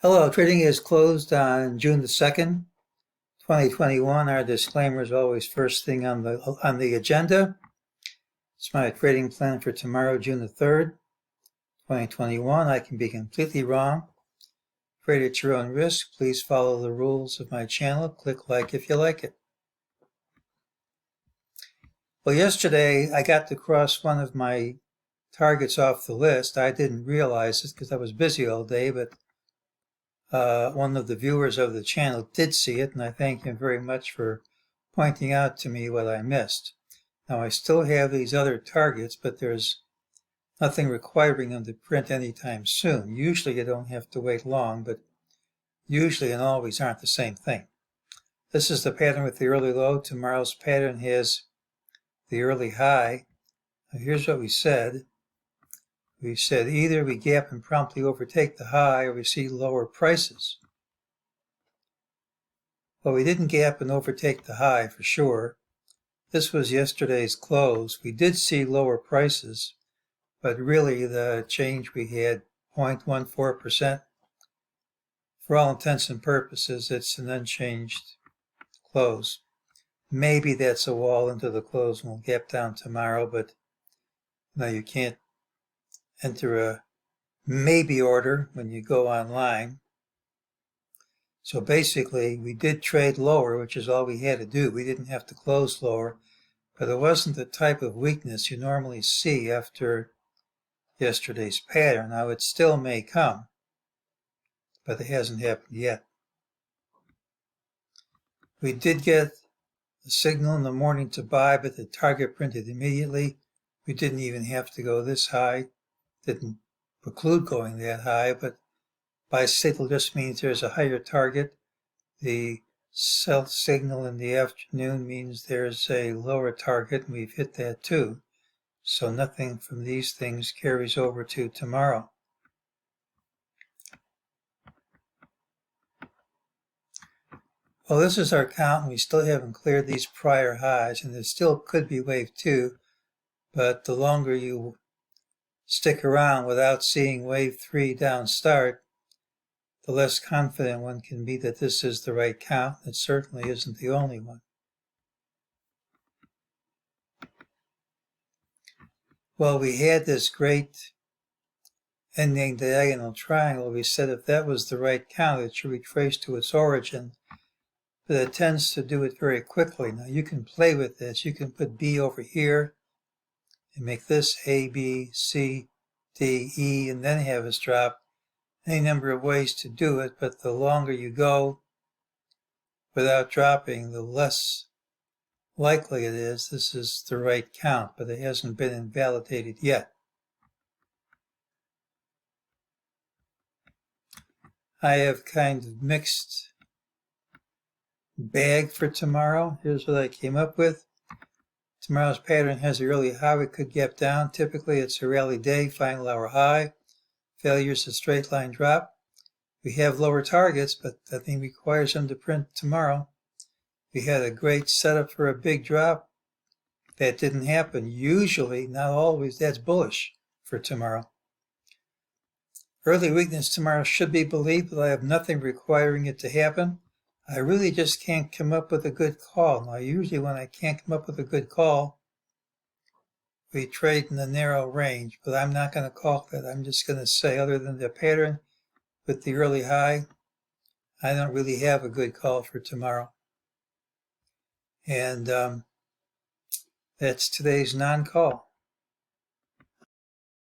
Hello, trading is closed on June the 2nd, 2021. Our disclaimer is always first thing on the agenda. It's my trading plan for tomorrow, June the 3rd, 2021. I can be completely wrong. Trade at your own risk. Please follow the rules of my channel. Click like if you like it. Well, yesterday I got to cross one of my targets off the list. I didn't realize it because I was busy all day, but one of the viewers of the channel did see it, and I thank him very much for pointing out to me what I missed. Now, I still have these other targets, but there's nothing requiring them to print anytime soon. Usually you don't have to wait long, but usually and always aren't the same thing. This is the pattern with the early low. Tomorrow's pattern has the early high. Now, here's what we said. We said either we gap and promptly overtake the high or we see lower prices. Well, we didn't gap and overtake the high for sure. This was yesterday's close. We did see lower prices, but really the change we had 0.14%. For all intents and purposes, it's an unchanged close. Maybe that's a wall into the close and we'll gap down tomorrow, but no, you can't enter a maybe order when you go online. So basically, we did trade lower, which is all we had to do. We didn't have to close lower, but it wasn't the type of weakness you normally see after yesterday's pattern. Now, it still may come, but it hasn't happened yet. We did get a signal in the morning to buy, but the target printed immediately. We didn't even have to go this high. Didn't preclude going that high, but buy signal just means there's a higher target. The sell signal in the afternoon means there's a lower target, and we've hit that too. So nothing from these things carries over to tomorrow. Well, this is our count, and we still haven't cleared these prior highs, and there still could be wave 2, but the longer you stick around without seeing wave 3 down start, the less confident one can be that this is the right count. It certainly isn't the only one. Well, we had this great ending diagonal triangle. We said if that was the right count, it should retrace to its origin, but it tends to do it very quickly. Now, you can play with this. You can put B over here and make this A, B, C, D, E, and then have us drop. Any number of ways to do it, but the longer you go without dropping, the less likely it is this is the right count, but it hasn't been invalidated yet. I have kind of mixed bag for tomorrow. Here's what I came up with. Tomorrow's pattern has a early high. We could gap down. Typically, it's a rally day, final hour high. Failure is a straight line drop. We have lower targets, but nothing requires them to print tomorrow. We had a great setup for a big drop. That didn't happen. Usually, not always, that's bullish for tomorrow. Early weakness tomorrow should be believed, but I have nothing requiring it to happen. I really just can't come up with a good call. Now, usually when I can't come up with a good call, we trade in the narrow range, but I'm not going to call that. I'm just going to say, other than the pattern with the early high, I don't really have a good call for tomorrow. And that's today's non-call.